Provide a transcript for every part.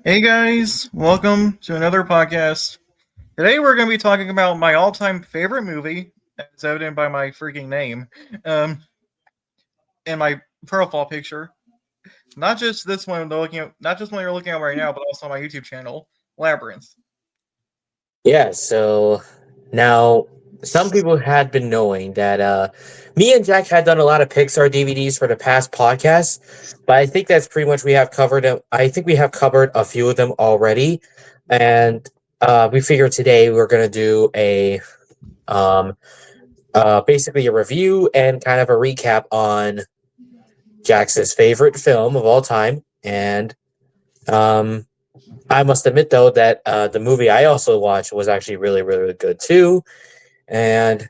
Hey guys, welcome to another podcast. Today we're going to be talking about my all-time favorite movie, as evident by my freaking name, um, and my profile picture. Not just this one, not just one you're looking at right now, but also my YouTube channel, Labyrinth. Yeah, so now some people had been knowing that me and Jack had done a lot of Pixar DVDs for the past podcasts, but I think that's pretty much we have covered them. I think we have covered a few of them already, and we figured today we're gonna do a um basically a review and kind of a recap on Jack's favorite film of all time, and um I must admit though that the movie I also watched was actually really good too. And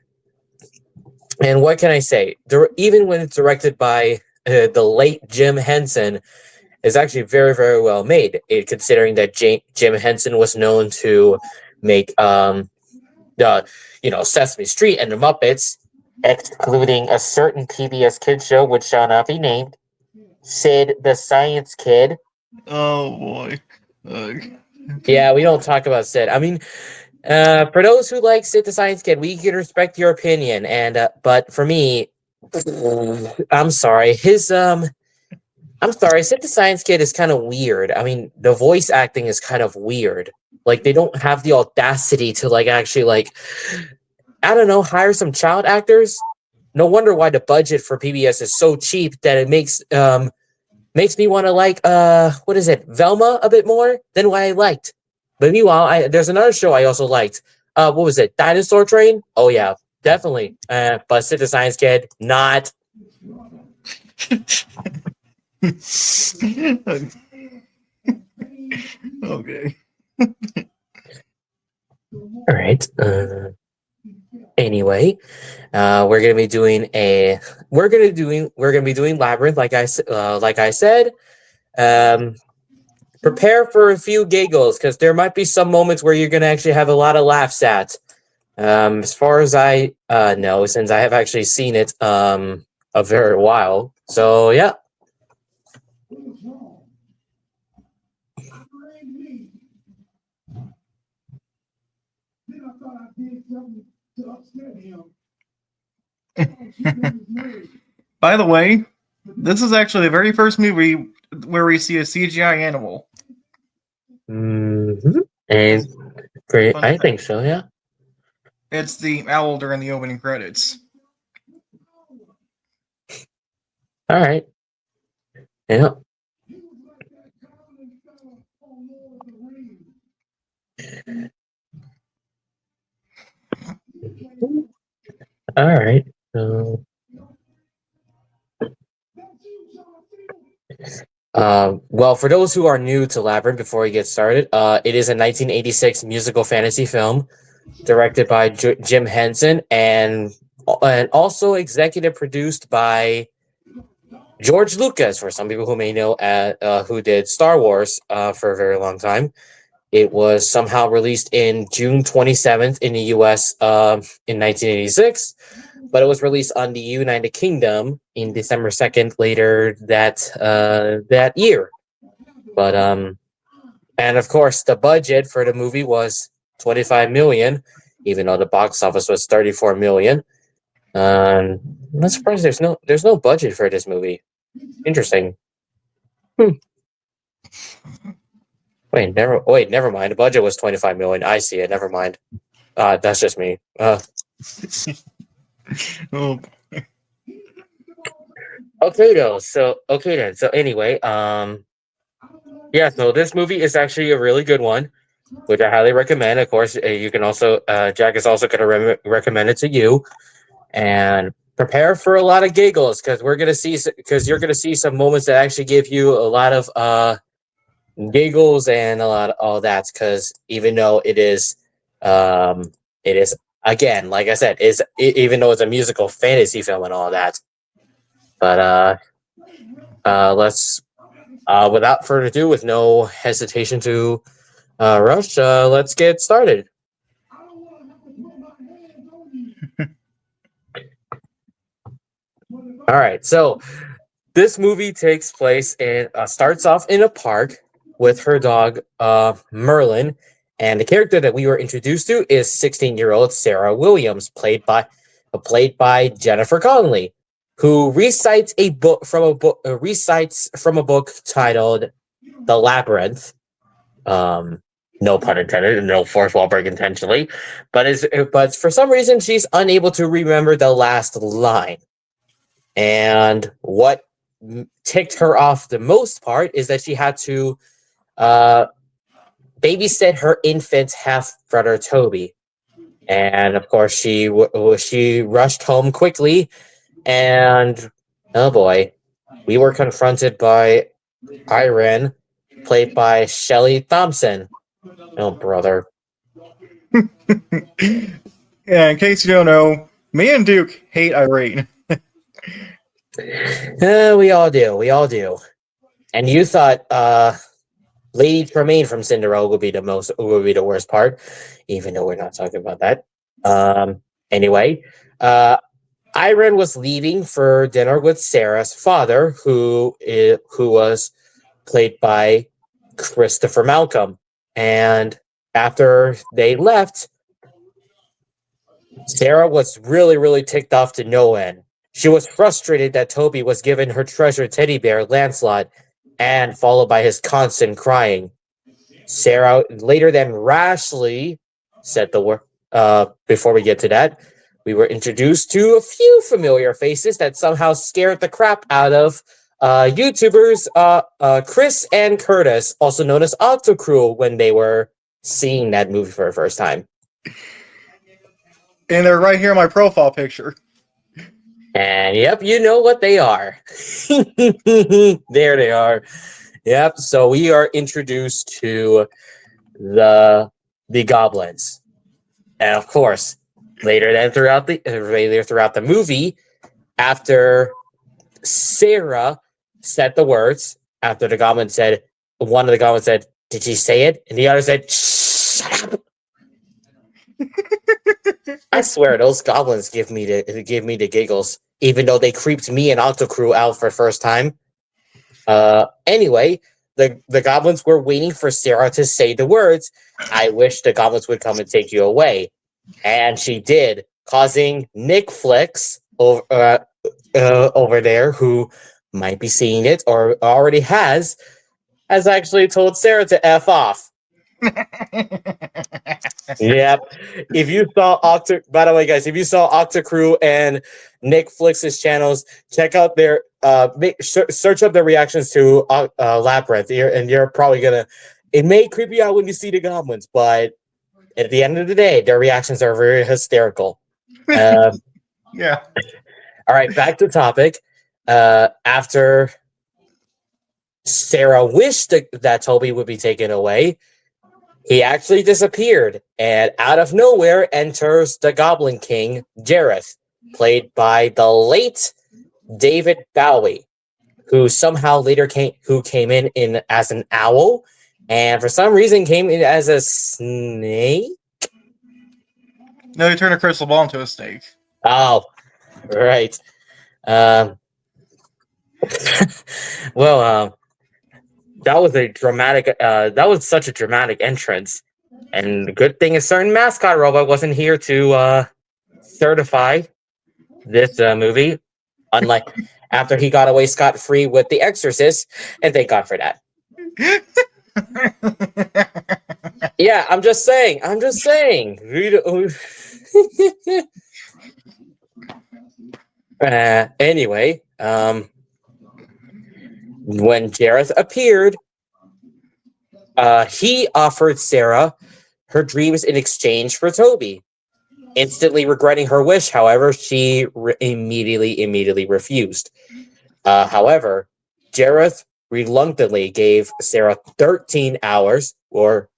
what can I say? Even when it's directed by the late Jim Henson, is actually very well made. Considering that Jim Henson was known to make the Sesame Street and the Muppets, excluding a certain PBS kids show which shall not be named, Sid the Science Kid. Oh boy. Ugh. Yeah, we don't talk about Sid. I mean, for those who like Sid the Science Kid, we can respect your opinion, and but for me, I'm sorry. I'm sorry. Sid the Science Kid is kind of weird. I mean, the voice acting is kind of weird. Like they don't have the audacity to actually I don't know, hire some child actors. No wonder why the budget for PBS is so cheap that it makes me want to what is it, Velma a bit more than what I liked. But meanwhile, there's another show I also liked. What was it? Dinosaur Train? Oh yeah, definitely. But Sid the Science Kid, not. Okay. All right. Anyway, we're gonna be doing Labyrinth, like I said. Um, Prepare for a few giggles because there might be some moments where you're gonna actually have a lot of laughs at. As far as I know, since I have actually seen it a very while. So yeah. By the way, this is actually the very first movie where we see a CGI animal. Mm-hmm. And great, Fun I fact. think so. Yeah. It's the owl during the opening credits. All right. Yeah. All right. So, well, for those who are new to Labyrinth, before we get started, it is a 1986 musical fantasy film directed by Jim Henson and also executive produced by George Lucas. For some people who may know, who did Star Wars for a very long time. It was somehow released in June 27th in the US in 1986, but it was released on the United Kingdom in December 2nd later that year. But and of course the budget for the movie was 25 million, even though the box office was 34 million. I'm not surprised there's no budget for this movie. Interesting. Hmm. Never mind. The budget was 25 million. I see it. Never mind. That's just me. Oh, Okay though. Okay then. So anyway, yeah. So this movie is actually a really good one, which I highly recommend. Of course, you can also Jack is also going to recommend it to you, and prepare for a lot of giggles because you're gonna see some moments that actually give you a lot of giggles and a lot of all that. Because even though it is again, like I said, even though it's a musical fantasy film and all that, but let's without further ado, with no hesitation to rush, let's get started. All right, so this movie takes place in starts off in a park, with her dog, Merlin. And the character that we were introduced to is 16-year-old Sarah Williams, played by Jennifer Connelly, who recites from a book titled "The Labyrinth." No pun intended, no fourth wall break intentionally, but for some reason she's unable to remember the last line. And what ticked her off the most part is that she had to babysit her infant half brother Toby, and of course she rushed home quickly, and oh boy, we were confronted by Irene, played by Shelley Thompson. Oh brother. Yeah, in case you don't know, me and Duke hate Irene. We all do. And you thought Lady Tremaine from Cinderella would be the worst part, even though we're not talking about that. Anyway, Irene was leaving for dinner with Sarah's father, who was played by Christopher Malcolm. And after they left, Sarah was really, really ticked off to no end. She was frustrated that Toby was given her treasured teddy bear, Lancelot, and followed by his constant crying. Sarah later then rashly said the word. Before we get to that, we were introduced to a few familiar faces that somehow scared the crap out of YouTubers Chris and Curtis, also known as Octocrew, when they were seeing that movie for the first time. And they're right here in my profile picture. And yep, you know what they are. There they are. Yep. So we are introduced to the goblins, and of course, later throughout the movie, after Sarah said the words, after the goblin said, one of the goblins said, "Did she say it?" and the other said, "Shut up." I swear, those goblins give me the giggles, even though they creeped me and Octocrew out for the first time. Anyway, the goblins were waiting for Sarah to say the words, "I wish the goblins would come and take you away," and she did, causing Nick Flicks over there, who might be seeing it or already has actually told Sarah to F off. Yep. If you saw by the way, guys, if you saw Octocrew and Nick Flix's channels, check out their search up their reactions to Labyrinth, and you're probably gonna. It may creep you out when you see the goblins, but at the end of the day, their reactions are very hysterical. Yeah. All right, back to topic. After Sarah wished that Toby would be taken away, he actually disappeared, and out of nowhere enters the Goblin King, Jareth, played by the late David Bowie, who somehow later came in as an owl, and for some reason came in as a snake. No, he turned a crystal ball into a snake. Oh, right. Well, that was a dramatic. That was such a dramatic entrance, and the good thing is, certain mascot robot wasn't here to certify this movie. Unlike after he got away scot-free with The Exorcist, and thank God for that. Yeah, I'm just saying. Anyway, when Jareth appeared, he offered Sarah her dreams in exchange for Toby. Instantly regretting her wish, however, she immediately refused. However, Jareth reluctantly gave Sarah 13 hours, or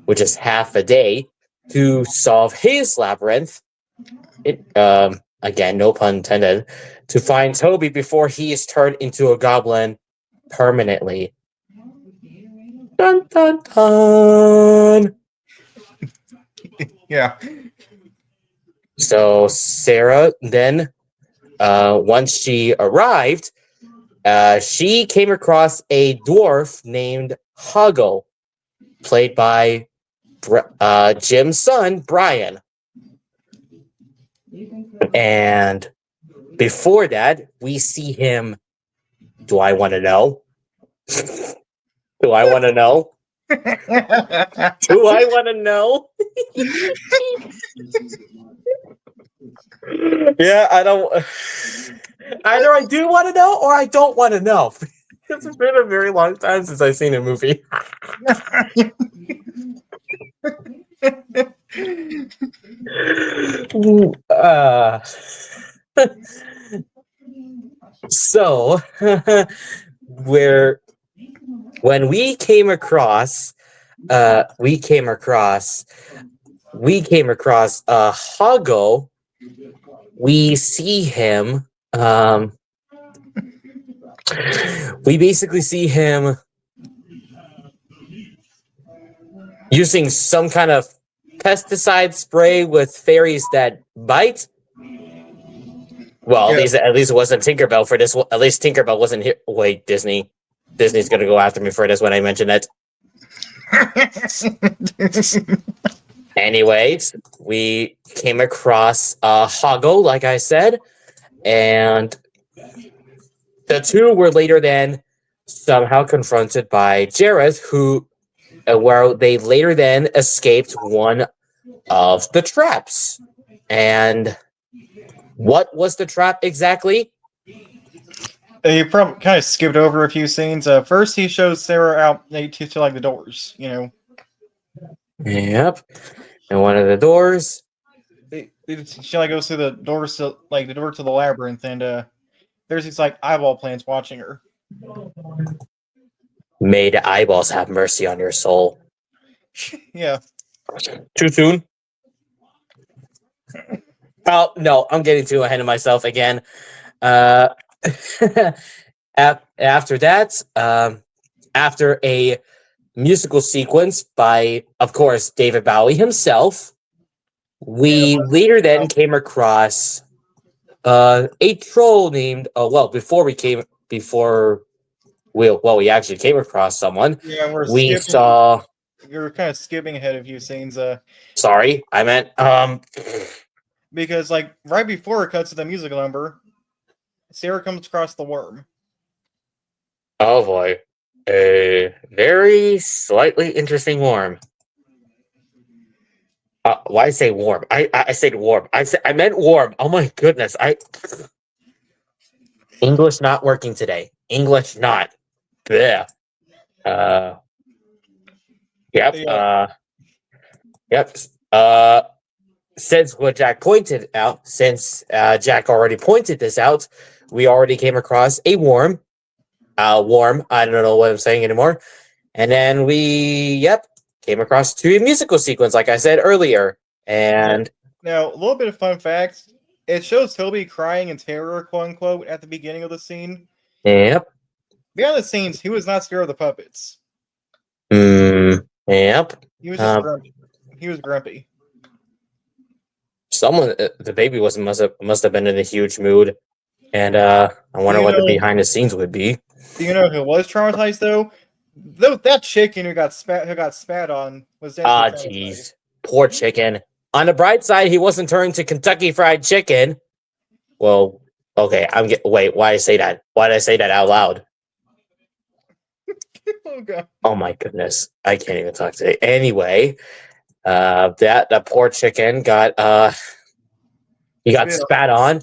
which is half a day, to solve his labyrinth. Again, no pun intended, to find Toby before he is turned into a goblin permanently. Dun dun dun. Yeah. So Sarah then, once she arrived, she came across a dwarf named Huggo, played by Jim's son, Brian. And before that, we see him. Do I want to know? Do I want to know? Do I want to know? Yeah, I don't. Either I do want to know or I don't want to know. It's been a very long time since I've seen a movie. uh, so, where when we came across Huggo. We see him. We basically see him using some kind of pesticide spray with fairies that bite. Well, Yeah. at least it wasn't Tinkerbell for this. At least Tinkerbell wasn't here. Wait, Disney's gonna go after me for this when I mention it. Anyways, we came across Hoggo, like I said, and the two were later then somehow confronted by Jareth, who, where they later then escaped one of the traps. And what was the trap exactly? You probably kind of skipped over a few scenes. First, he shows Sarah out to like the doors. You know. Yep. And one of the doors. She like goes through the doors to like the door to the labyrinth, and there's these like eyeball plants watching her. May the eyeballs have mercy on your soul. Yeah. Too soon? Oh, no, I'm getting too ahead of myself again. After that, after a musical sequence by, of course, David Bowie himself, we later then came across a troll named. We actually came across someone. Yeah, We saw. You're kind of skipping ahead a few scenes. Sorry, I meant because like right before it cuts to the musical number, Sarah comes across the worm. Oh boy, a very slightly interesting worm. Why say warm? I said warm. I meant warm. Oh my goodness! English not working today. English not. Yeah. Yep. Yeah. Yep. Since what Jack pointed out, since Jack already pointed this out, we already came across a worm. Warm. I don't know what I'm saying anymore. And then came across to a musical sequence, like I said earlier. And now a little bit of fun facts. It shows Toby crying in terror, quote unquote, at the beginning of the scene. Yep. Behind the scenes, he was not scared of the puppets. Yep. He was just grumpy. He was grumpy. Someone, the baby must have been in a huge mood, and I wonder what the behind the scenes would be. Do you know who was traumatized though? That chicken who got spat on was jeez, poor chicken. On the bright side, he wasn't turned to Kentucky Fried Chicken. Well, okay, wait. Why did I say that? Why did I say that out loud? Oh god. Oh my goodness, I can't even talk today. Anyway, that poor chicken got he got spat on.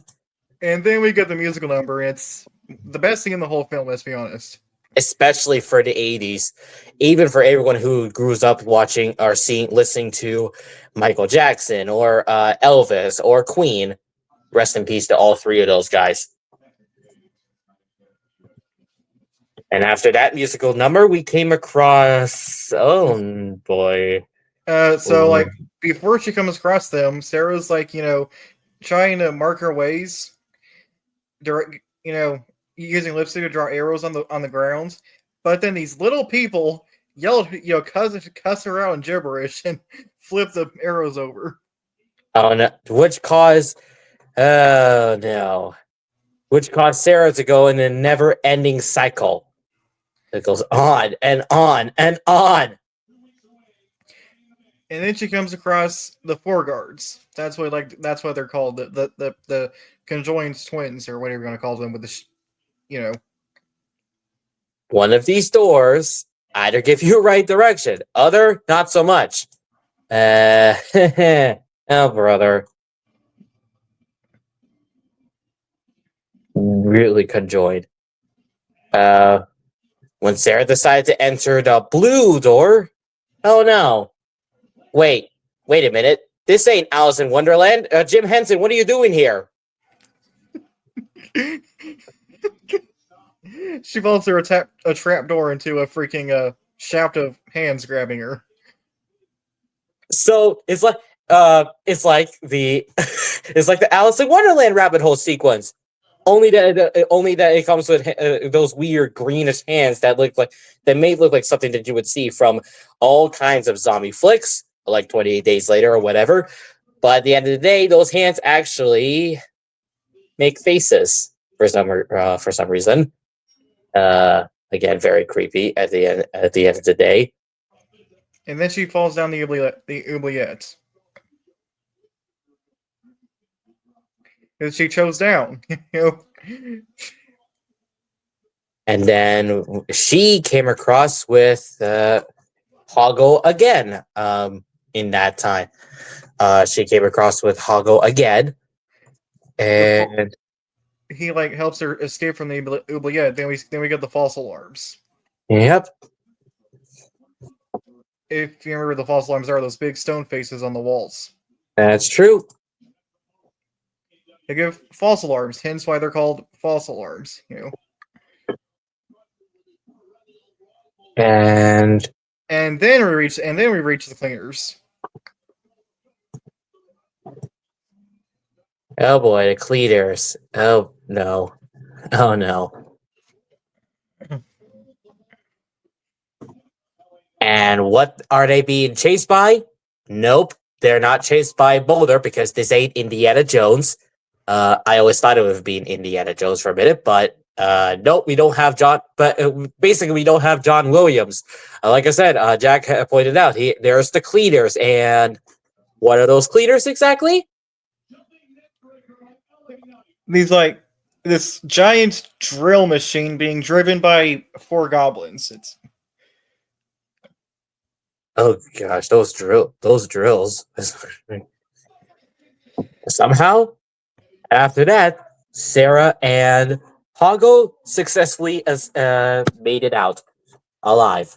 And then we get the musical number. It's the best thing in the whole film, let's be honest. Especially for the 80s. Even for everyone who grew up watching or listening to Michael Jackson or Elvis or Queen. Rest in peace to all three of those guys. And after that musical number, we came across... Oh, boy. So, before she comes across them, Sarah's, trying to mark her ways. Using lipstick to draw arrows on the ground, but then these little people yell, cuss her out in gibberish and flip the arrows over. Oh no! Which caused? Oh no! which caused Sarah to go in a never-ending cycle. It goes on and on and on. And then she comes across the Four Guards. That's what they're called, the conjoined twins or whatever you're gonna call them with you know. One of these doors either give you a right direction, other not so much. Oh brother, really conjoined. When Sarah decided to enter the blue door, oh no, wait a minute, this ain't Alice in Wonderland. Jim Henson, what are you doing here? She falls through a trap door into a freaking shaft of hands grabbing her. So it's like the it's like the Alice in Wonderland rabbit hole sequence. Only that it comes with those weird greenish hands that may look like something that you would see from all kinds of zombie flicks, like 28 Days Later or whatever. But at the end of the day, those hands actually make faces for some reason. Again, very creepy at the end of the day. And then she falls down the oubliette. Because she chose down. And then she came across with Hoggle again. In that time, she came across with Hoggle again, and He helps her escape from the oubliette. Then we get the false alarms. yep, If you remember, the false alarms are those big stone faces on the walls. that's true. They give false alarms, hence why they're called false alarms. And then we reach the cleaners. oh boy, the cleaners. Oh no. Oh no. And what are they being chased by? Nope, they're not chased by Boulder because this ain't Indiana Jones. I always thought it would be Indiana Jones for a minute, but nope, we don't have John. But basically, we don't have John Williams. Like I said, Jack pointed out, there's the cleaners, and what are those cleaners exactly? These this giant drill machine being driven by 4 goblins. Oh gosh, those drills. Somehow, after that, Sarah and Hoggle successfully made it out alive.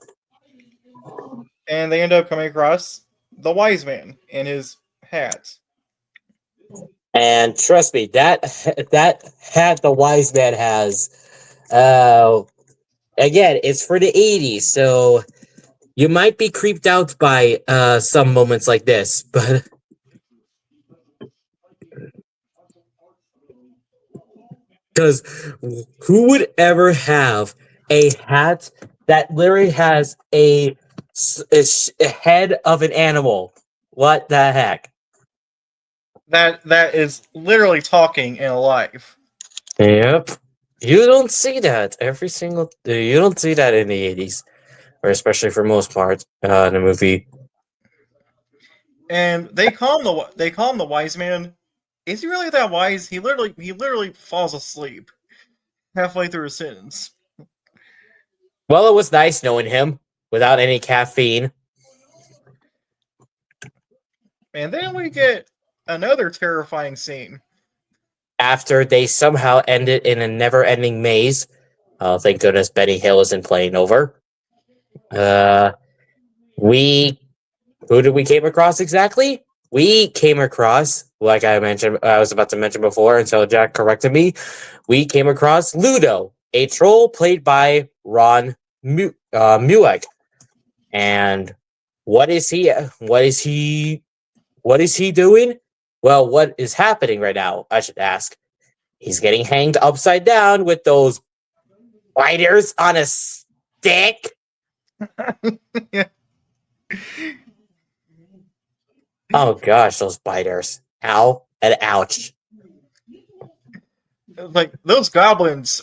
And they end up coming across the wise man in his hat. And trust me, that hat the wise man has, again, it's for the 80s, so you might be creeped out by some moments like this, but because who would ever have a hat that literally has a head of an animal? What the heck? That is literally talking and alive. Yep. You don't see that you don't see that in the 80s, or especially for most part in a movie. And they call him the wise man. Is he really that wise? He literally falls asleep halfway through his sentence. Well, it was nice knowing him without any caffeine. And then we get another terrifying scene. After they somehow ended in a never-ending maze. Oh, thank goodness Benny Hill isn't playing over. Who did we came across exactly? We came across, like I was about to mention before until Jack corrected me. We came across Ludo, a troll played by Ron Mueck. And what is he doing? Well, what is happening right now, I should ask. He's getting hanged upside down with those biters on a stick. Yeah. Oh gosh, those biters. Ow and ouch. Like those goblins.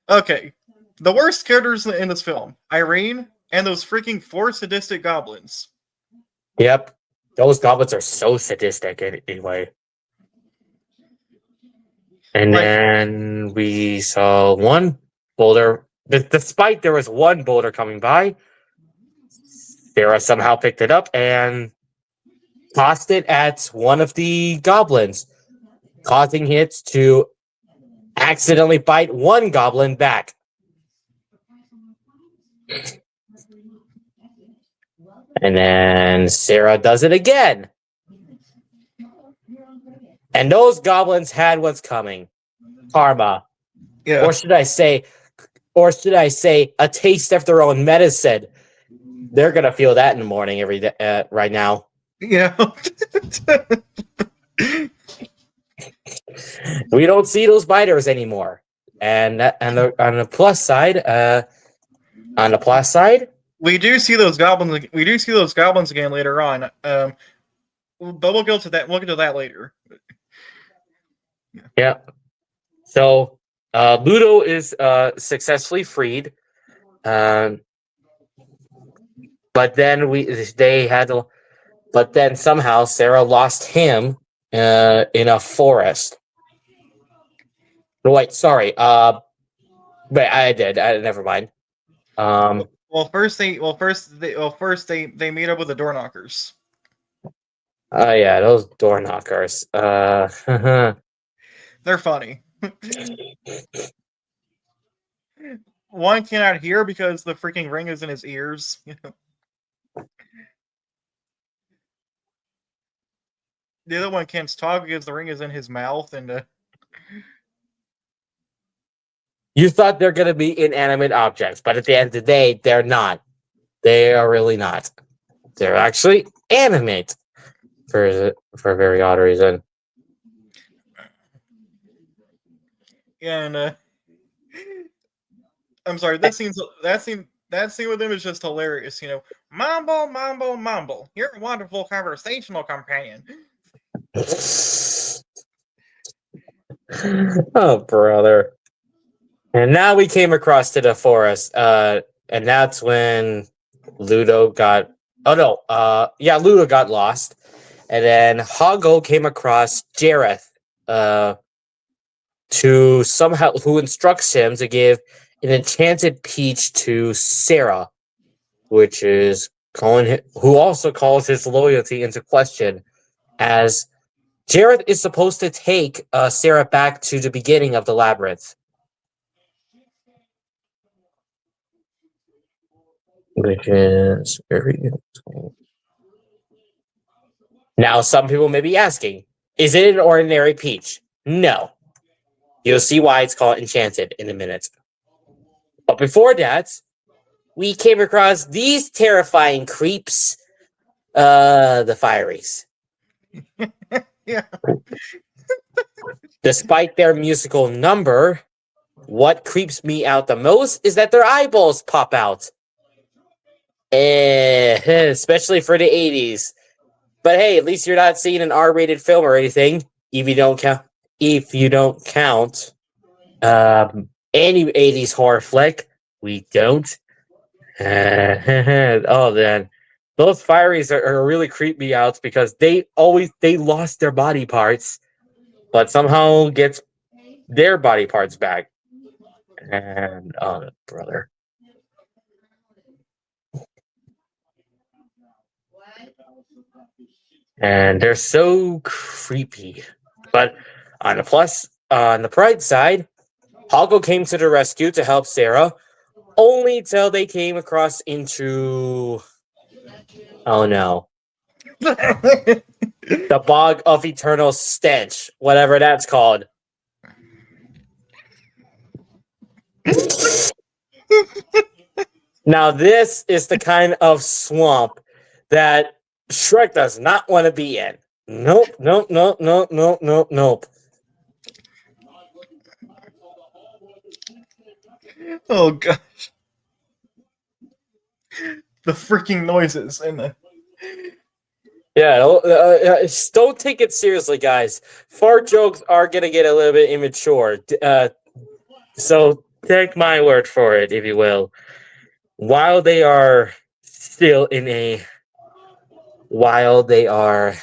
Okay, the worst characters in this film: Irene and those freaking four sadistic goblins. Yep. Those goblins are so sadistic anyway. And Like, then we saw one boulder. Despite there was one boulder coming by, Sarah somehow picked it up and tossed it at one of the goblins, causing it to accidentally bite one goblin back. And then Sarah does it again. And those goblins had what's coming. Karma. yeah, Or should I say, a taste of their own medicine. They're gonna feel that in the morning every day, right now. yeah. We don't see those biters anymore. And on the plus side, We do see those goblins. We do see those goblins again later on. But we'll go to that. We'll get to that later. yeah. So Ludo is successfully freed. Um, but then but then somehow Sarah lost him in a forest. No, wait, sorry. Wait, I did. Never mind. First they meet up with the door knockers. Oh yeah, those door knockers. They're funny. One cannot hear because the freaking ring is in his ears. The other one can't talk because the ring is in his mouth, and You thought they're gonna be inanimate objects, but at the end of the day, they're not. They are really not. They're actually animate for a very odd reason. and I'm sorry. That scene with him is just hilarious. Mambo, mambo, mambo. You're a wonderful conversational companion. Oh, brother. And now we came across to the forest, and that's when Ludo got. Oh no, Ludo got lost, and then Hoggo came across Jareth, who instructs him to give an enchanted peach to Sarah, who also calls his loyalty into question, as Jareth is supposed to take Sarah back to the beginning of the labyrinth. Which is very interesting. Now, some people may be asking, is it an ordinary peach? No. You'll see why it's called enchanted in a minute. But before that, we came across these terrifying creeps, the Fireys. Yeah. Despite their musical number, what creeps me out the most is that their eyeballs pop out. Especially for the 80s. But hey, at least you're not seeing an R-rated film or anything. If you don't count any 80s horror flick, we don't. Oh man, those Fireys are really creep me out because they lost their body parts, but somehow gets their body parts back. And oh brother. And they're so creepy. But on the bright side, Hoggo came to the rescue to help Sarah, only till they came across into oh no. The bog of eternal stench, whatever that's called. Now this is the kind of swamp that Shrek does not want to be in. Nope. Oh gosh. The freaking noises and the Yeah, don't take it seriously, guys. Fart jokes are gonna get a little bit immature. So take my word for it, if you will. While they are still in a, while they are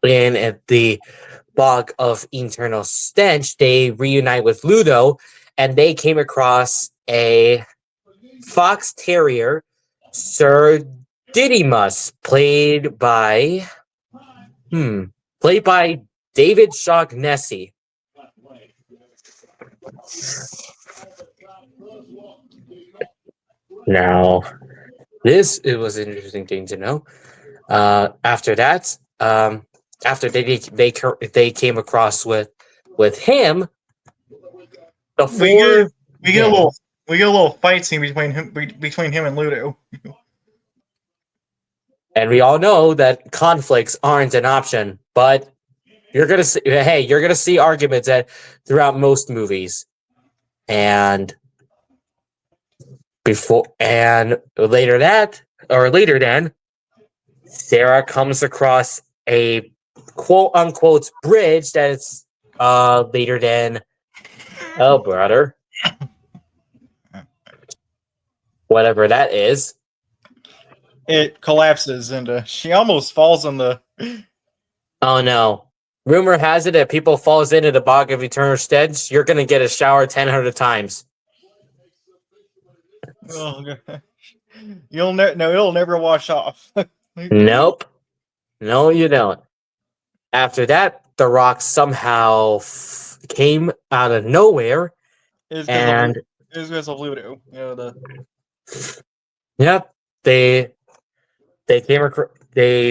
in at the bog of internal stench, they reunite with Ludo, and they came across a fox terrier, Sir Didymus, played by David Shaughnessy. Now, this it was an interesting thing to know. After that, after they came across with him, the We get four we get a yeah, little fight scene between him and Ludo. and we all know that conflicts aren't an option, but you're gonna see arguments throughout most movies, and later then, Sarah comes across a quote unquote bridge that's later than oh brother, whatever that is. It collapses and she almost falls in the. Oh no. Rumor has it that people falls into the bog of eternal stench, you're gonna get a shower 1,000 times. Oh, God. It'll never wash off. Nope. No, you don't. After that, the rock somehow came out of nowhere, It's and because of Ludo. yep, they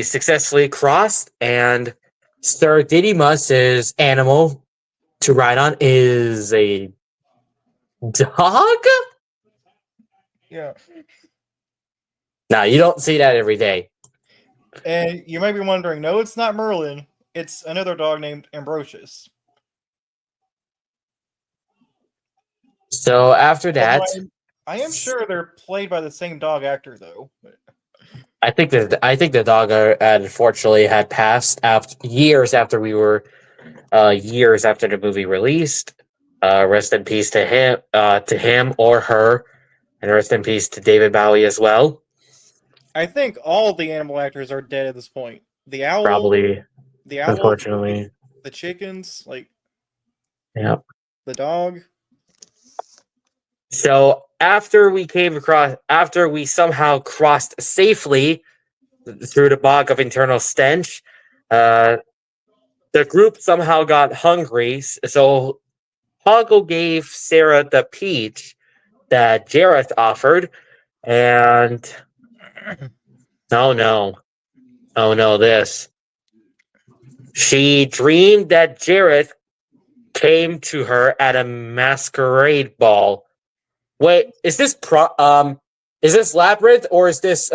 successfully crossed, and Sir Didymus's animal to ride on is a dog. Yeah. Now you don't see that every day. And you might be wondering, no, it's not Merlin. It's another dog named Ambrosius. So after that, I am sure they're played by the same dog actor, though. I think the dog unfortunately had passed after years after years after the movie released. Rest in peace to him or her, and rest in peace to David Bowie as well. I think all the animal actors are dead at this point. The owl, Probably, the owl, unfortunately. the chickens, Yeah. the dog. So after we somehow crossed safely through the bog of internal stench, the group somehow got hungry. So Hoggle gave Sarah the peach that Jareth offered, and oh no, this. She dreamed that Jareth came to her at a masquerade ball. Wait, is this Labyrinth, or is this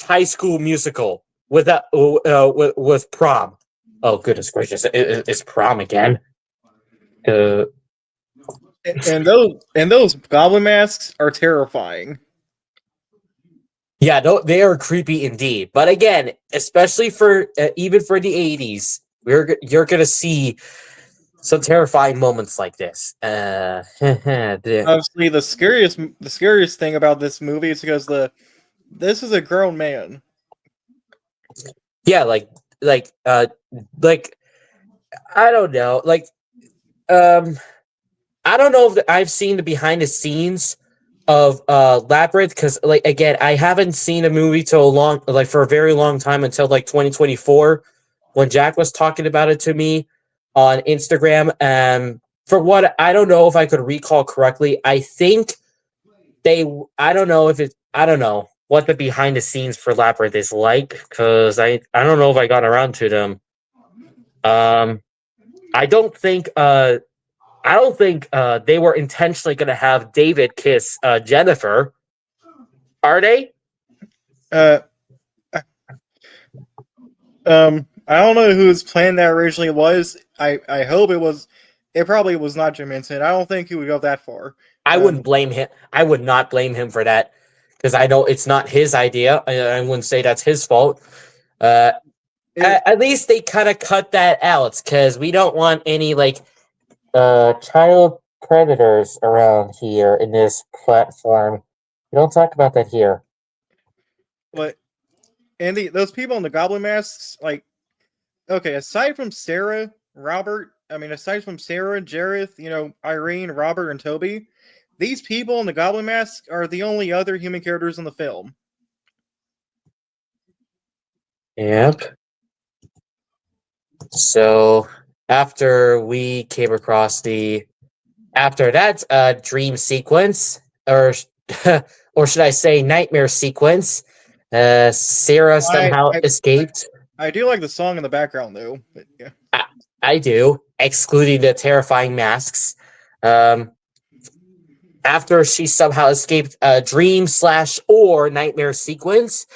High School Musical with with prom? Oh goodness gracious, it's prom again. And those goblin masks are terrifying. Yeah, no, they are creepy indeed. But again, especially for even for the 80s, you're gonna see some terrifying moments like this. Obviously, the scariest thing about this movie is because this is a grown man. Yeah, like like I don't know, um I don't know if I've seen the behind the scenes of Labyrinth, because like again, I haven't seen a movie for a very long time, until like 2024 when Jack was talking about it to me on Instagram. For what I don't know if I could recall correctly, I think I don't know if I don't know what the behind the scenes for Labyrinth is like, because I don't know if I got around to them. Um, I don't think they were intentionally going to have David kiss Jennifer. Are they? Uh, I don't know whose plan that originally was. I hope it was. It probably was not Jim Henson. I don't think he would go that far. I wouldn't blame him. I would not blame him for that, because I know it's not his idea. I wouldn't say that's his fault. Uh, at least they kind of cut that out because we don't want any child predators around here in this platform. We don't talk about that here. But and those people in the goblin masks, like, okay, aside from Sarah, Robert, aside from Sarah, Jareth, Irene, Robert, and Toby, these people in the goblin mask are the only other human characters in the film. Yep. So after we came across after that dream sequence, or or should I say nightmare sequence, Sarah somehow escaped. I do like the song in the background though. But yeah. I do, excluding the terrifying masks. After she somehow escaped a dream / or nightmare sequence,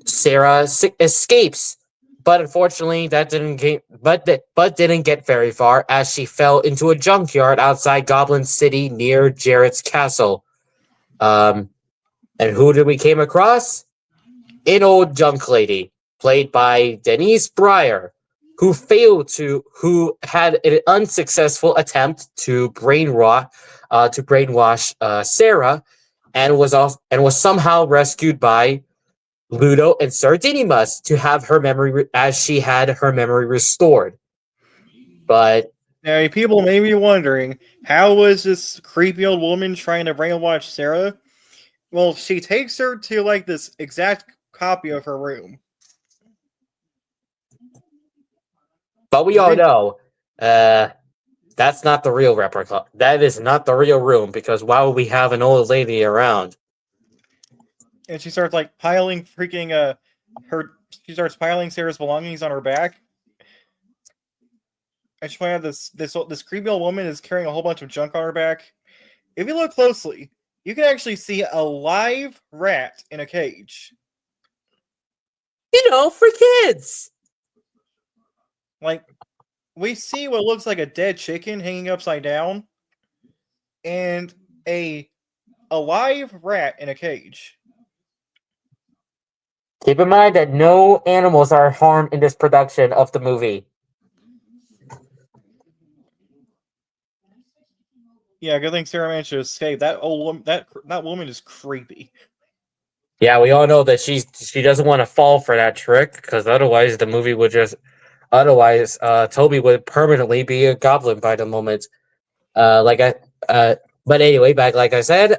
Sarah escapes, but unfortunately, that didn't get very far as she fell into a junkyard outside Goblin City near Jarrett's castle. And who did we came across? An old junk lady, played by Denise Breyer, who had an unsuccessful attempt to brainwash Sarah, and was somehow rescued by Ludo and Sardinimus to have her memory as she had her memory restored. But now, people may be wondering, how was this creepy old woman trying to brainwash Sarah? Well, she takes her to like this exact copy of her room. But we all know that's not the real replica. That is not the real room, because why would we have an old lady around? And she starts like piling freaking she starts piling Sarah's belongings on her back. I just want to have this creepy old woman is carrying a whole bunch of junk on her back. If you look closely, you can actually see a live rat in a cage. For kids. Like, we see what looks like a dead chicken hanging upside down, and a live rat in a cage. Keep in mind that no animals are harmed in this production of the movie. Yeah, good thing Sarah managed to escape. That old woman, that woman is creepy. Yeah, we all know that she doesn't want to fall for that trick, because otherwise the movie would just Toby would permanently be a goblin by the moment. But anyway, back like I said,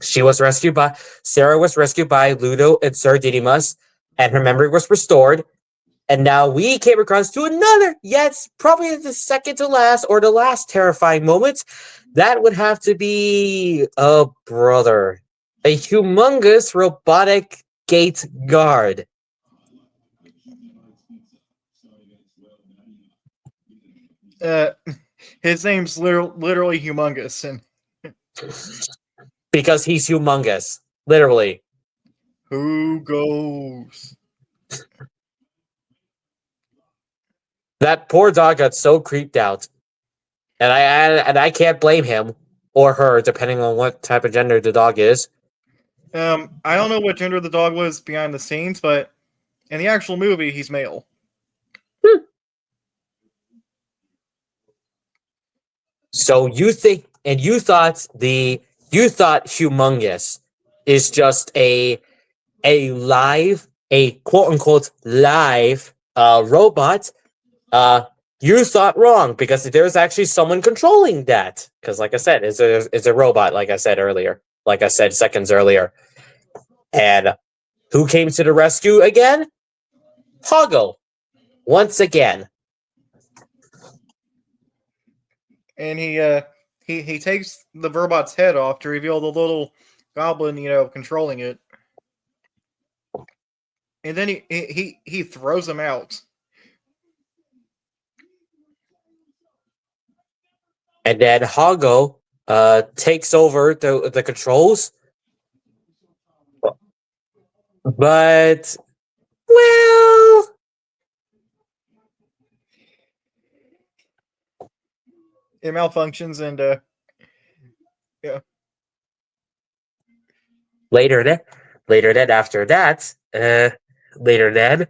Sarah was rescued by Ludo and Sir Didymus, and her memory was restored. And now we came across to another, yes, probably the second to last or the last terrifying moment. That would have to be a humongous robotic gate guard. His name's literally humongous, and because he's humongous, literally. who goes? That poor dog got so creeped out, and I can't blame him or her, depending on what type of gender the dog is. I don't know what gender the dog was behind the scenes, but in the actual movie, he's male. So you thought humongous is just a quote unquote live robot. You thought wrong, because there's actually someone controlling that. Because like I said, it's a robot, like I said seconds earlier. And who came to the rescue again? Hoggle. Once again. And he takes the robot's head off to reveal the little goblin, controlling it. And then he throws him out. And then Hoggle takes over the controls. But, well, it malfunctions, and yeah. Later then, later then, after that, later then,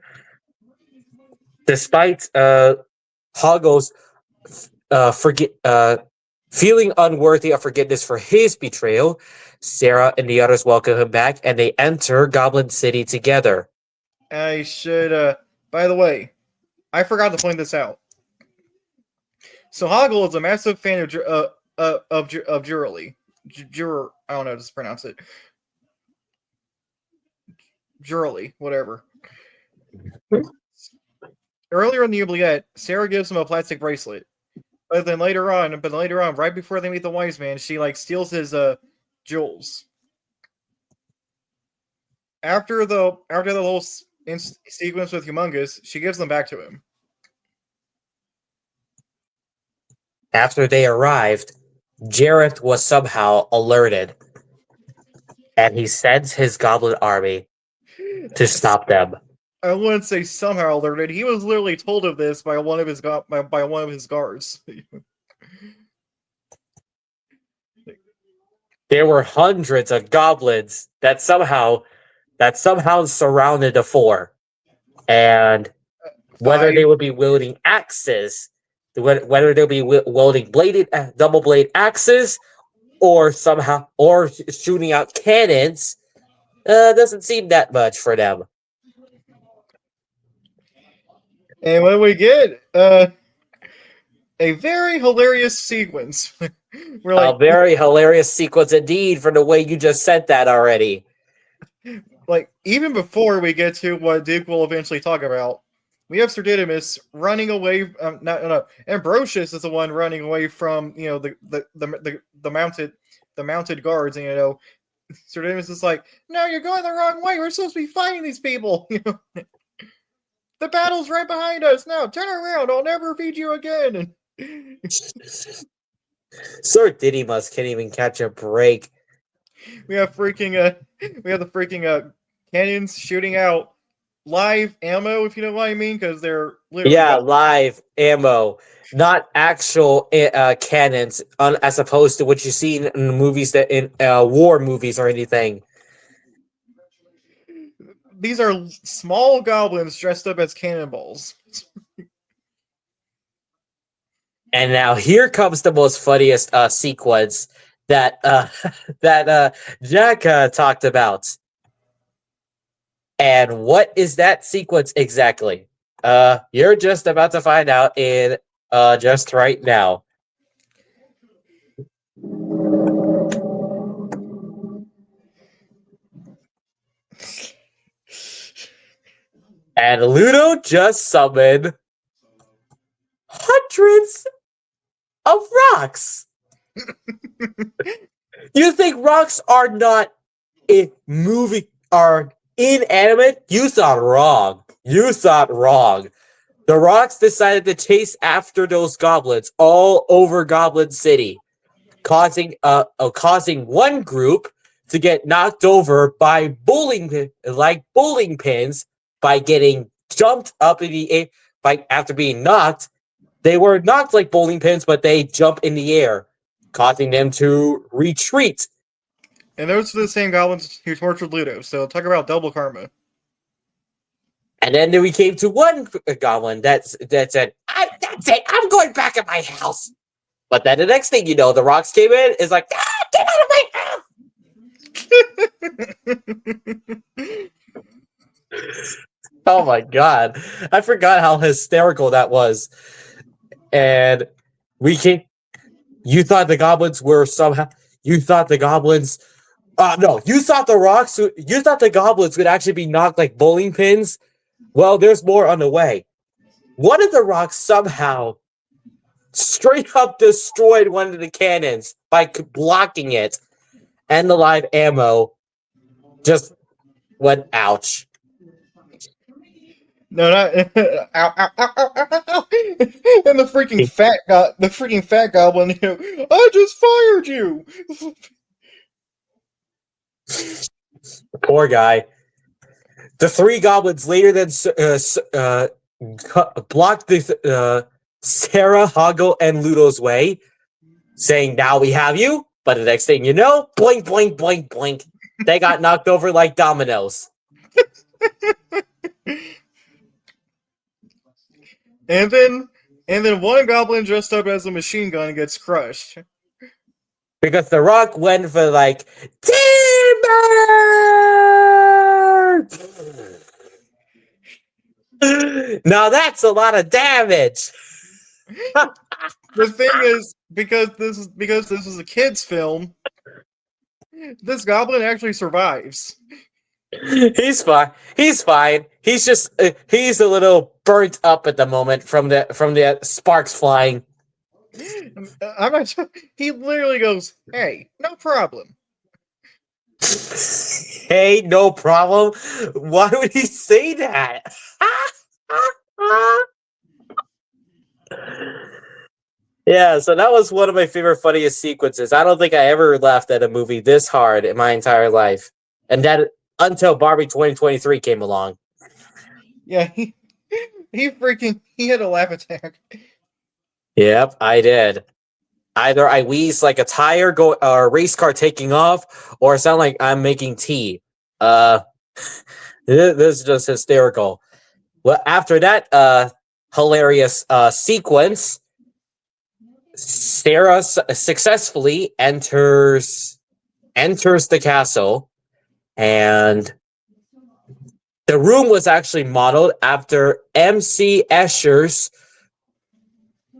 despite Hago's forget feeling unworthy of forgiveness for his betrayal, Sarah and the others welcome him back, and they enter Goblin City together. I should. By the way, I forgot to point this out. So Hoggle is a massive fan of Jurley. I don't know how to pronounce it. Jurley, whatever. Earlier in the oubliette, Sarah gives him a plastic bracelet. But then later on, right before they meet the wise man, she steals his jewels. After the whole sequence with Humongous, she gives them back to him. After they arrived, Jareth was somehow alerted, and he sends his goblin army to stop them. I wouldn't say somehow alerted. He was literally told of this by one of his guards. There were hundreds of goblins that somehow surrounded the four, and whether they would be wielding axes, whether they'll be wielding double blade axes, or shooting out cannons, doesn't seem that much for them. And when we get a very hilarious sequence. A very hilarious sequence indeed, from the way you just said that already. Even before we get to what Duke will eventually talk about, we have Sir Didymus running away. Ambrosius is the one running away from the mounted guards, and Sir Didymus is like, "No, you're going the wrong way. We're supposed to be fighting these people. The battle's right behind us. Now turn around. I'll never feed you again." Sir Didymus can't even catch a break. We have the freaking cannons shooting out live ammo, if you know what I mean, because they're literally live ammo, not actual cannons, as opposed to what you see in the movies in war movies or anything. These are small goblins dressed up as cannonballs. And now here comes the most funniest sequence that Jack talked about. And what is that sequence exactly? You're just about to find out in just right now. And Ludo just summoned hundreds of rocks. You think rocks are not are inanimate? You thought wrong. The rocks decided to chase after those goblins all over Goblin City, causing one group to get knocked over by bowling pins by getting jumped up in the air. After being knocked, they were knocked like bowling pins, but they jump in the air, causing them to retreat. And those are the same goblins who tortured Ludo, so talk about double karma. And then we came to one goblin that said, "That's it, I'm going back in my house." But then the next thing you know, the rocks came in, is like, "Get out of my house!" Oh my god. I forgot how hysterical that was. And you thought the goblins were somehow, you thought the goblins, you thought the goblins would actually be knocked like bowling pins. Well, there's more on the way. One of the rocks somehow straight up destroyed one of the cannons by blocking it, and the live ammo just went ouch. No, not ow, ow, ow, ow, ow, ow. And the freaking fat goblin, I just fired you. Poor guy. The three goblins later then blocked the Sarah, Hoggle, and Ludo's way, saying, "Now we have you." But the next thing you know, boink, boink, boink, boink. They got knocked over like dominoes. And then one goblin dressed up as a machine gun gets crushed. Because The Rock went for like timber. Now that's a lot of damage. The thing is, because this is a kids' film, this goblin actually survives. He's fine. He's fine. He's just he's a little burnt up at the moment from the sparks flying. I'm not sure. He literally goes, "Hey, no problem." Hey, no problem. Why would he say that? Yeah, so that was one of my favorite funniest sequences. I don't think I ever laughed at a movie this hard in my entire life. And that until Barbie 2023 came along. Yeah, he had a laugh attack. Yep, I did. Either I wheeze like a tire or a race car taking off, or sound like I'm making tea. This is just hysterical. Well, after that hilarious sequence, Sarah successfully enters the castle, and the room was actually modeled after MC Escher's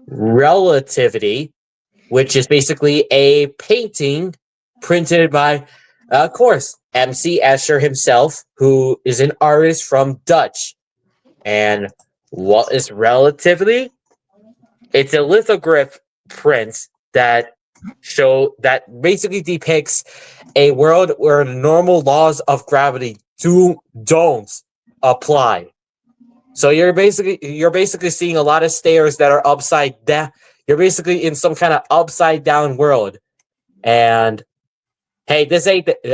Relativity, which is basically a painting printed by, of course, MC Escher himself, who is an artist from Dutch. And what is Relativity? It's a lithograph print that basically depicts a world where normal laws of gravity don't apply. So you're basically seeing a lot of stairs that are upside down. You're basically in some kind of upside down world. And hey,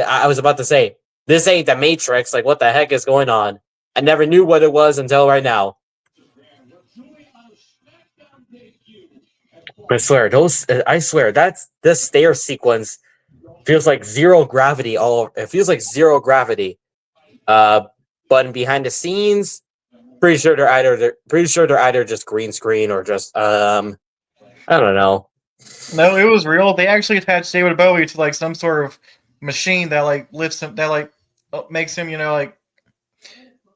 I was about to say, this ain't the Matrix. Like, what the heck is going on? I never knew what it was until right now. I swear that's this stair sequence feels like zero gravity. It feels like zero gravity. But behind the scenes, pretty sure they're either just green screen or just I don't know. No, it was real. They actually attached David Bowie to like some sort of machine that like lifts him, that like makes him, like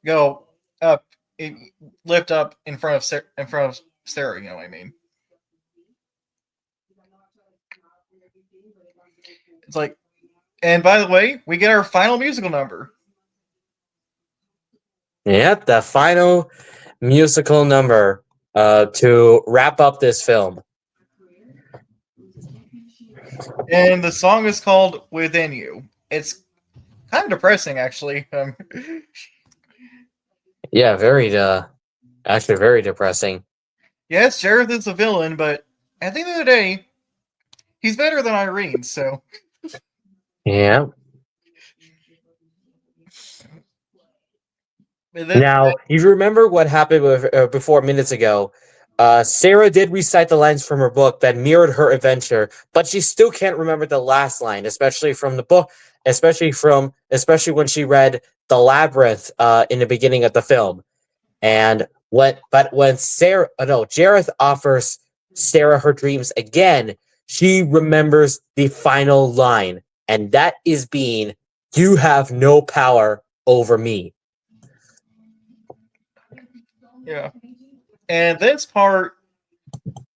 go up, lift up in front of Sarah. You know what I mean? It's like, and by the way, we get our final musical number. Yep, the final musical number to wrap up this film. And the song is called Within You. It's kind of depressing, actually. Yeah, actually very depressing. Yes, Jareth is a villain, but at the end of the day, he's better than Irene, so. Yeah. Now, you remember what happened before minutes ago? Sarah did recite the lines from her book that mirrored her adventure, but she still can't remember the last line, especially from the book, especially when she read the Labyrinth in the beginning of the film. And when Jareth offers Sarah her dreams again, she remembers the final line, and that is being, "You have no power over me." Yeah. And this part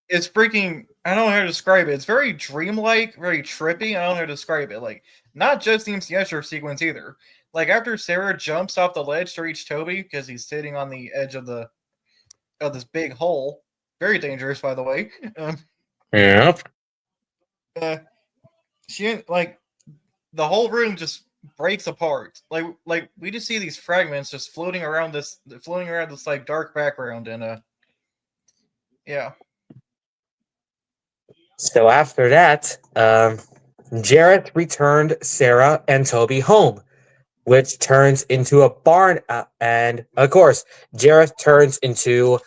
is freaking, I don't know how to describe it. It's very dreamlike, very trippy. I don't know how to describe it. Like, not just the MC Escher sequence either. Like, after Sarah jumps off the ledge to reach Toby, because he's sitting on the edge of this big hole. Very dangerous, by the way. Yep. She, like, the whole room just breaks apart. Like we just see these fragments just floating around this like dark background, and yeah. So after that, Jareth returned Sarah and Toby home, which turns into a barn, and of course, Jareth turns into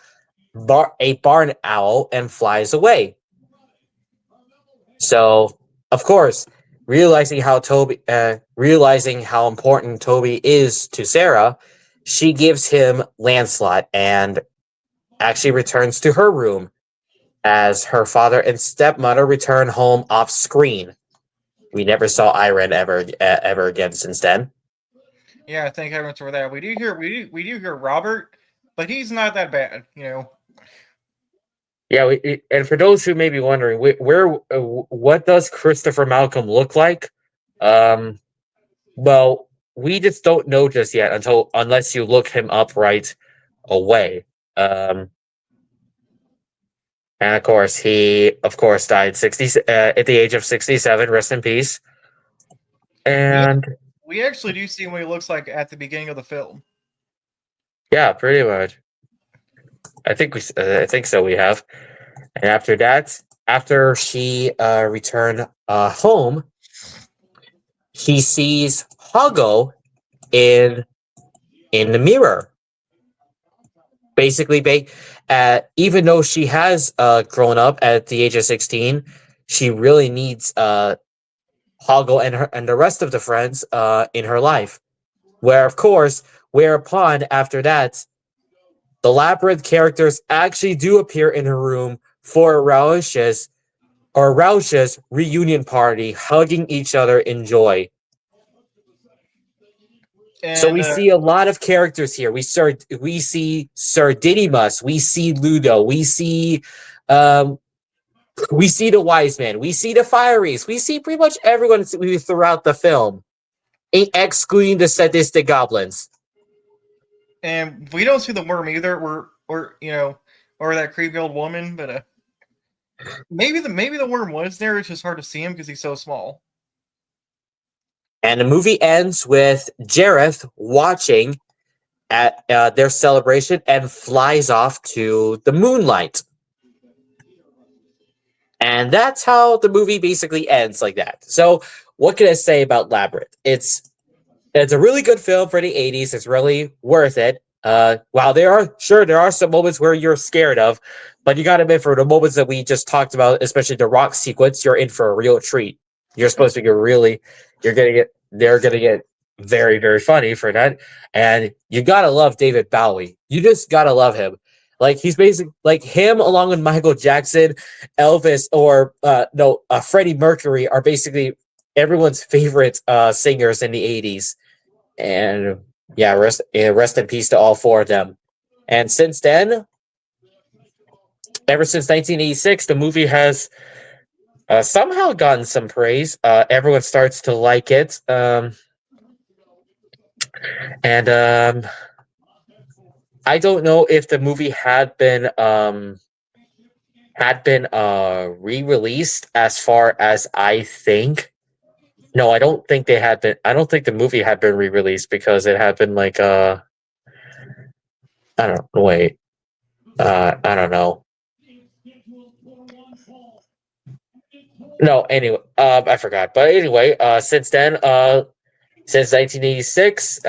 a barn owl and flies away. So, of course, realizing how important Toby is to Sarah, she gives him Lancelot and actually returns to her room as her father and stepmother return home off screen. We never saw Iron ever again since then. Yeah, thank heavens for that. We do hear Robert, but he's not that bad, you know. Yeah, and for those who may be wondering, what does Christopher Malcolm look like? Um, well, we just don't know just yet unless you look him up right away. Um, and of course, he died at the age of 67. Rest in peace. We And we actually do see what he looks like at the beginning of the film. yeah, pretty much. I think so. We have, and after that, after she returned home, he sees Hago in the mirror. Basically, even though she has grown up at the age of 16, she really needs Hago and the rest of the friends in her life. Whereupon after that, the Labyrinth characters actually do appear in her room for Rausch's reunion party, hugging each other in joy. So And we see a lot of characters here. We see Sir Didymus, we see Ludo, um, we see the Wise Man, we see the Fireys, we see pretty much everyone throughout the film, excluding the sadistic goblins. and we don't see the worm either, or you know, or that creepy old woman, but maybe the worm was there. It's just hard to see him because he's so small. And the movie ends with Jareth watching at their celebration and flies off to the moonlight. And that's how the movie basically ends, like that. So, what can I say about Labyrinth? It's a really good film for the 80s. It's really worth it. While there are some moments where you're scared of, but you got to admit, for the moments that we just talked about, especially the rock sequence, you're in for a real treat. You're supposed to they're gonna get very, very funny for that. And you gotta love David Bowie. You just gotta love him. Like, he's basically like him, along with Michael Jackson, Elvis, or Freddie Mercury, are basically everyone's favorite singers in the 80s. And yeah, rest in peace to all four of them. And since then, ever since 1986, the movie has somehow gotten some praise. Everyone starts to like it. And I don't know if the movie had been re-released, as far as I think. No, I don't think they had been. I don't think the movie had been re-released, because it had been like I don't wait. I don't know. No, anyway, I forgot. But anyway, since then, since 1986,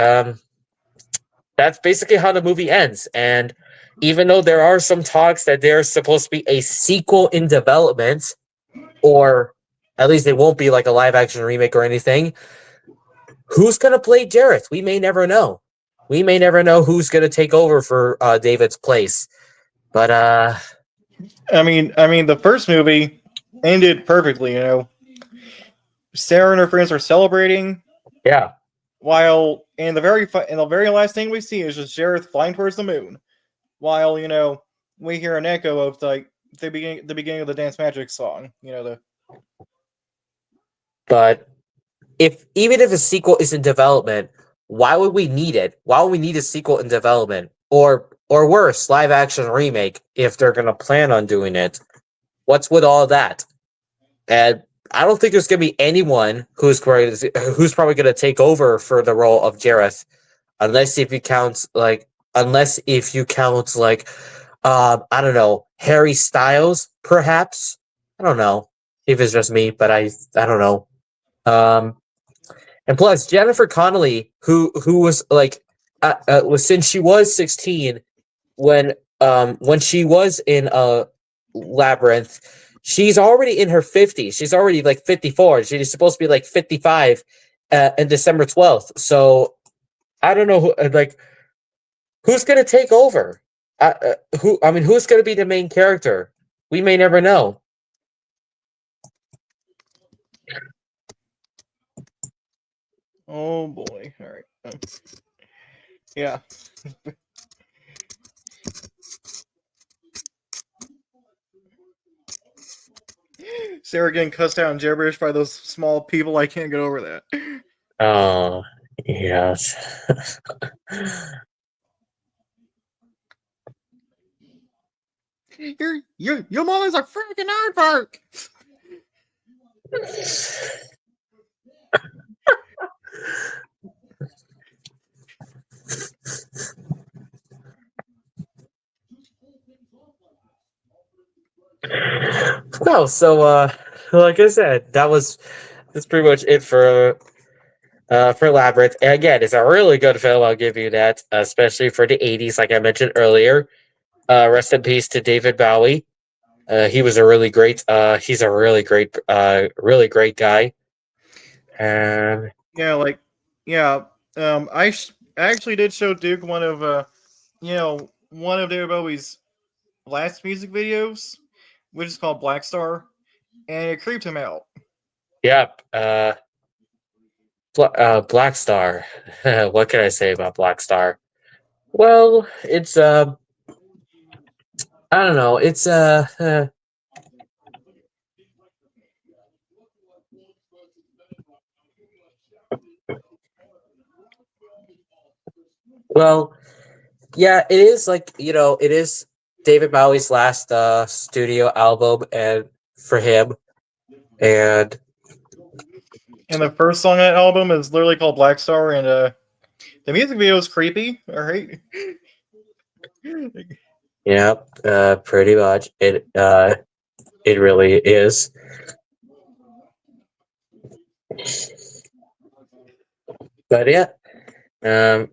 that's basically how the movie ends. And even though there are some talks that there's supposed to be a sequel in development, or at least it won't be like a live action remake or anything, who's gonna play Jareth? We may never know. We may never know who's gonna take over for David's place. But I mean, the first movie ended perfectly. You know, Sarah and her friends are celebrating, yeah, while in the very last thing we see is just Jareth flying towards the moon. While, you know, we hear an echo of like the beginning of the Dance Magic song. You know, the but even if a sequel is in development, why would we need it? Why would we need a sequel in development, or worse, live action remake, if they're gonna plan on doing it? What's with all that? And I don't think there's gonna be anyone who's probably gonna take over for the role of Jareth, unless if you count like I don't know, Harry Styles, perhaps. I don't know if it's just me, but I don't know. Um, and plus, Jennifer Connelly, who was like, since she was 16 when she was in Labyrinth, she's already in her 50s. She's already like 54. She's supposed to be like 55 in December 12th. So I don't know who's going to take over. Who's going to be the main character? We may never know. Oh boy! All right. Yeah. Sarah getting cussed out in gibberish by those small people. I can't get over that. Oh, yes. Your mother's a freaking aardvark. No, so like I said, that's pretty much it for Labyrinth. And again, it's a really good film. I'll give you that, especially for the '80s, like I mentioned earlier. Rest in peace to David Bowie. He was a really great. He's a really great guy. And Yeah, like yeah. I actually did show Duke one of one of David Bowie's last music videos, which is called Black Star, and it creeped him out. yep. Black Star. What can I say about Black Star? Well, it's I don't know. It's well, yeah, it is like it is David Bowie's last studio album, and for him, and And the first song on that album is literally called Black Star, and the music video is creepy. All right. yeah, pretty much it really is. But yeah, um,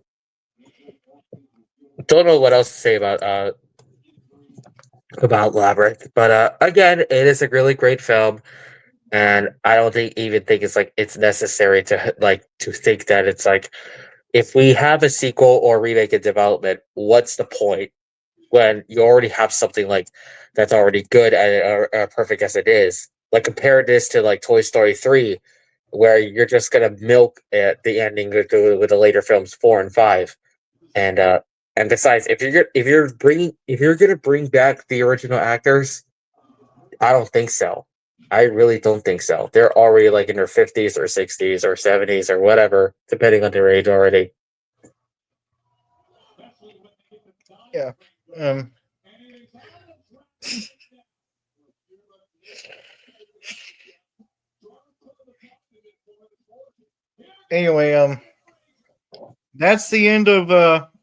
don't know what else to say about Labyrinth, but again, it is a really great film, and I don't even think it's necessary to think that it's like if we have a sequel or remake in development, what's the point when you already have something like that's already good and perfect as it is? Like compare this to like Toy Story 3, where you're just gonna milk the ending with the later films 4 and 5, and and besides, if you're gonna bring back the original actors, I don't think so. I really don't think so. They're already like in their 50s or 60s or 70s or whatever, depending on their age already. Yeah. Um. Anyway, that's the end of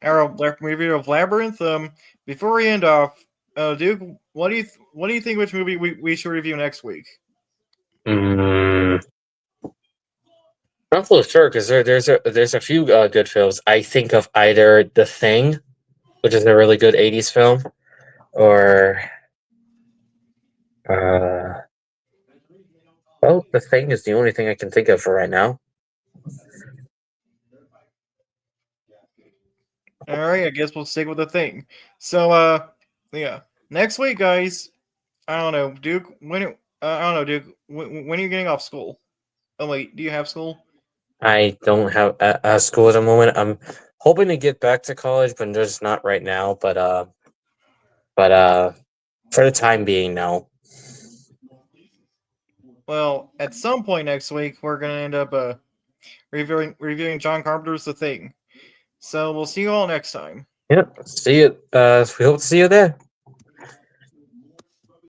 our review of Labyrinth. Before we end off, Duke, what do you think? Which movie we should review next week? Mm, not fully sure because there's a few good films. I think of either The Thing, which is a really good '80s film, or uh, well, The Thing is the only thing I can think of for right now. All right, I guess we'll stick with the thing. So, yeah, next week, guys. I don't know, Duke. I don't know, Duke. When are you getting off school? Oh wait, do you have school? I don't have a school at the moment. I'm hoping to get back to college, but just not right now. But for the time being, no. Well, at some point next week, we're gonna end up reviewing John Carpenter's The Thing. So we'll see you all next time. Yep. See you. We hope to see you there.